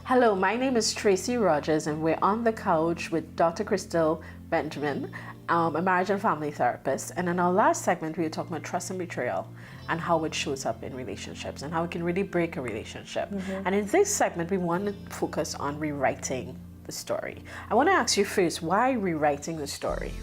Hello, my name is Tracie Rogers, and we're on the couch with Dr. Crystal Benjamin, a marriage and family therapist. And in our last segment, we were talking about trust and betrayal and how it shows up in relationships and how it can really break a relationship. And in this segment, we want to focus on rewriting the story. I want to ask you first, why rewriting the story?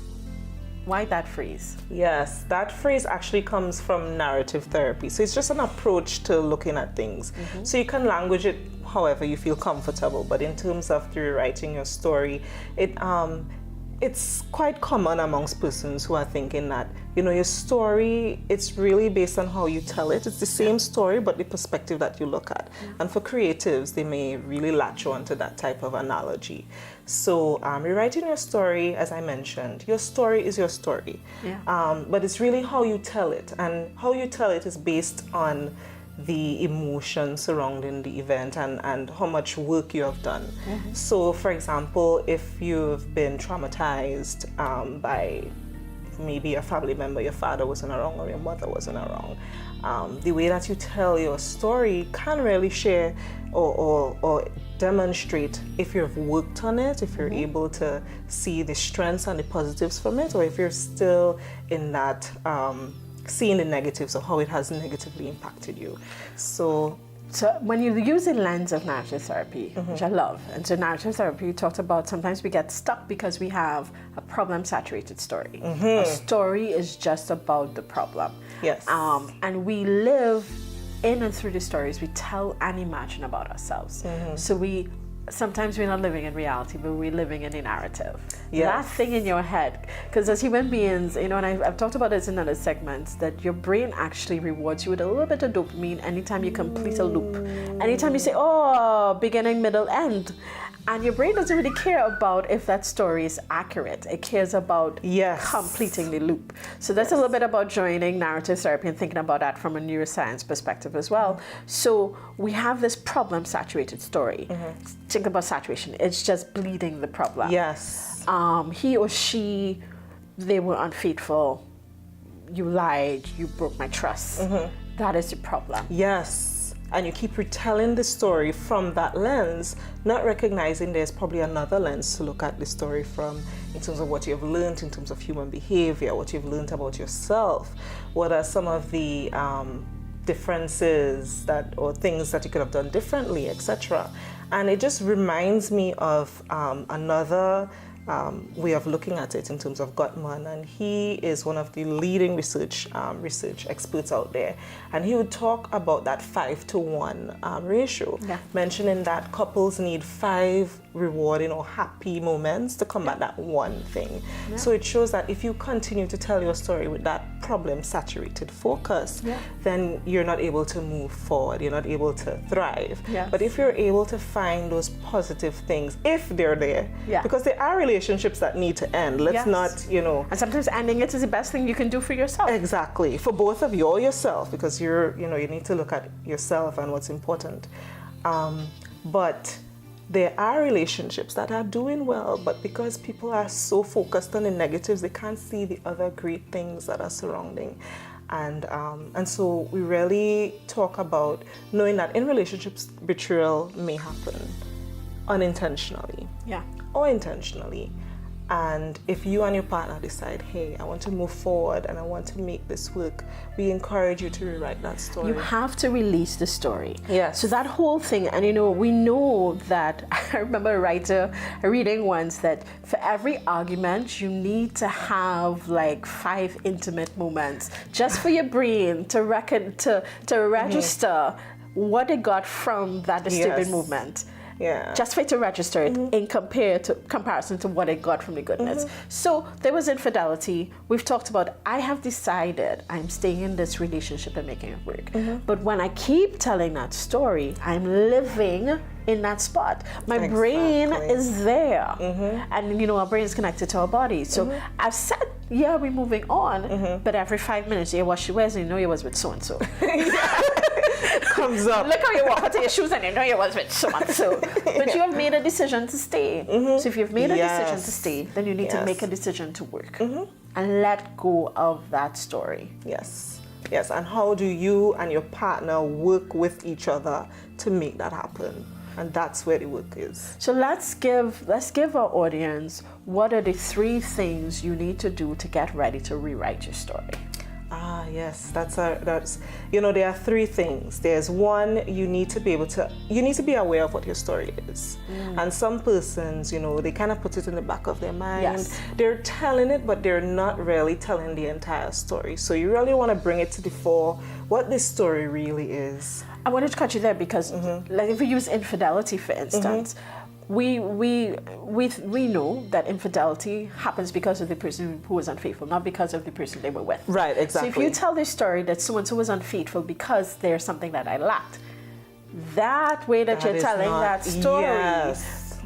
Why that phrase? Yes, that phrase actually comes from narrative therapy. So it's just an approach to looking at things. So you can language it however you feel comfortable, but in terms of rewriting your story, it's quite common amongst persons who are thinking that, your story, it's really based on how you tell it. It's the same story, but the perspective that you look at. And for creatives, they may really latch on to that type of analogy. So rewriting your story, as I mentioned, your story is your story. But it's really how you tell it. And how you tell it is based on the emotion surrounding the event and how much work you have done. So, for example, if you've been traumatized by maybe a family member, your father wasn't around or your mother wasn't around, the way that you tell your story can really share or demonstrate if you've worked on it, if you're able to see the strengths and the positives from it, or if you're still in that seeing the negatives of how it has negatively impacted you. So when you use the lens of narrative therapy, which I love, and so narrative therapy, you talked about sometimes we get stuck because we have a problem-saturated story. A story is just about the problem. Yes. And we live in and through the stories we tell and imagine about ourselves. So sometimes we're not living in reality, but we're living in a narrative. That thing in your head, because as human beings, and I've talked about this in other segments, that your brain actually rewards you with a little bit of dopamine anytime you complete a loop. Anytime you say, oh, beginning, middle, end. And your brain doesn't really care about if that story is accurate. It cares about completing the loop. So that's a little bit about joining narrative therapy and thinking about that from a neuroscience perspective as well. So we have this problem-saturated story. Think about saturation. It's just bleeding the problem. Yes. He or she, they were unfaithful. You lied. You broke my trust. That is the problem. Yes. And you keep retelling the story from that lens, not recognizing there's probably another lens to look at the story from, in terms of what you've learned, in terms of human behavior, what you've learned about yourself. What are some of the differences or things that you could have done differently, etc. And it just reminds me of another way of looking at it in terms of Gottman, and he is one of the leading research experts out there, and he would talk about that 5-to-1 ratio, mentioning that couples need 5 rewarding or happy moments to combat that one thing. So it shows that if you continue to tell your story with that problem-saturated focus, then you're not able to move forward, you're not able to thrive. But if you're able to find those positive things, if they're there, because there are relationships that need to end, let's not, And sometimes ending it is the best thing you can do for yourself. Exactly, for both of you or yourself, because you need to look at yourself and what's important. But there are relationships that are doing well, but because people are so focused on the negatives, they can't see the other great things that are surrounding. And so we really talk about knowing that in relationships, betrayal may happen unintentionally or intentionally. And if you and your partner decide, hey, I want to move forward and I want to make this work, we encourage you to rewrite that story. You have to release the story. So that whole thing, and we know that, I remember a writer reading once that for every argument, you need to have like 5 intimate moments just for your brain to register what it got from that disturbing movement. Just for it to register it in comparison to what it got from the goodness. So there was infidelity. We've talked about, I have decided I'm staying in this relationship and making it work. But when I keep telling that story, I'm living in that spot. My brain is there. And our brain is connected to our body. So I've said, we're moving on, but every 5 minutes, what she wears, and you was with so-and-so. Comes up. Look how you walk out of your shoes and you was with so-and-so. But you have made a decision to stay. So if you've made a decision to stay, then you need to make a decision to work. And let go of that story. Yes, and how do you and your partner work with each other to make that happen? And that's where the work is. So let's give our audience, what are the 3 things you need to do to get ready to rewrite your story? Yes, that's there are 3 things. There's one, you need to be aware of what your story is. And some persons, they kind of put it in the back of their mind. Yes. They're telling it, but they're not really telling the entire story. So you really want to bring it to the fore, what this story really is. I wanted to cut you there because, like, if we use infidelity, for instance, we know that infidelity happens because of the person who was unfaithful, not because of the person they were with. Right, exactly. So if you tell this story that so-and-so was unfaithful because there's something that I lacked, that way that you're telling that story,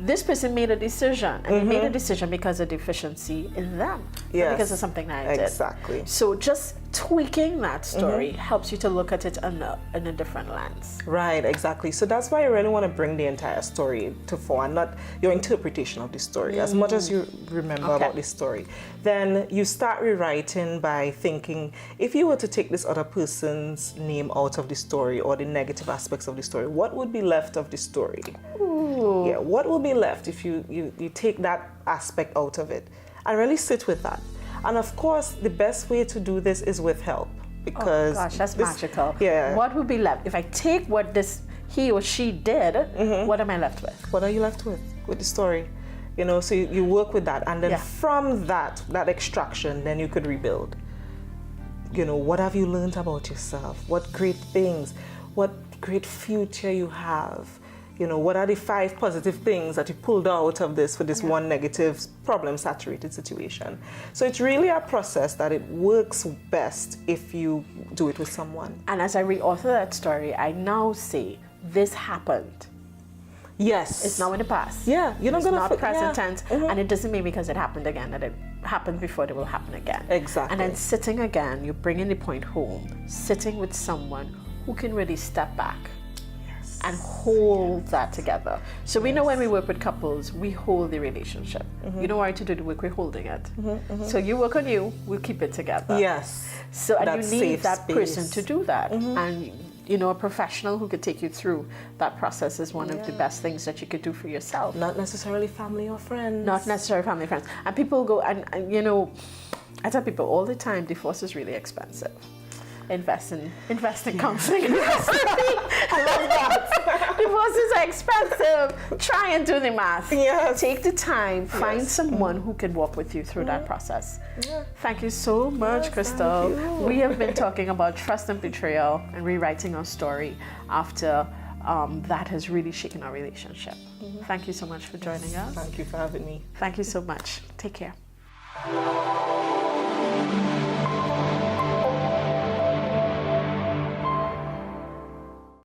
this person made a decision, and they made a decision because of deficiency in them, not because of something that I did. Exactly. So just tweaking that story helps you to look at it in a different lens. Right, exactly. So that's why you really want to bring the entire story to fore, and not your interpretation of the story. As much as you remember about the story, then you start rewriting by thinking, if you were to take this other person's name out of the story or the negative aspects of the story, what would be left of the story? Ooh. Yeah, what will be left if you take that aspect out of it and really sit with that? And of course, the best way to do this is with help, because that's magical. Yeah. What would be left if I take what he or she did? What am I left with? What are you left with the story? So you work with that, and then from that extraction, then you could rebuild. What have you learned about yourself? What great things? What great future you have? What are the 5 positive things that you pulled out of this for this one negative problem-saturated situation? So it's really a process that it works best if you do it with someone. And as I re-author that story, I now say, this happened. Yes. It's now in the past. Yeah. It's not present tense, and it doesn't mean because it happened again that it happened before it will happen again. Exactly. And then sitting again, you're bringing the point home, sitting with someone who can really step back and hold that together. So we know when we work with couples, we hold the relationship. You know why to do the work, we're holding it. So you work on you, we'll keep it together. Yes. So and you need that space. person to do that. And a professional who could take you through that process is one of the best things that you could do for yourself. Not necessarily family or friends. Not necessarily family or friends. And people go, and I tell people all the time, divorce is really expensive. Invest in counseling. I love that. Divorces are expensive. Try and do the math. Yes. Take the time. Find someone who can walk with you through that process. Thank you so much, Crystal. We have been talking about trust and betrayal and rewriting our story after that has really shaken our relationship. Thank you so much for joining us. Thank you for having me. Thank you so much. Take care.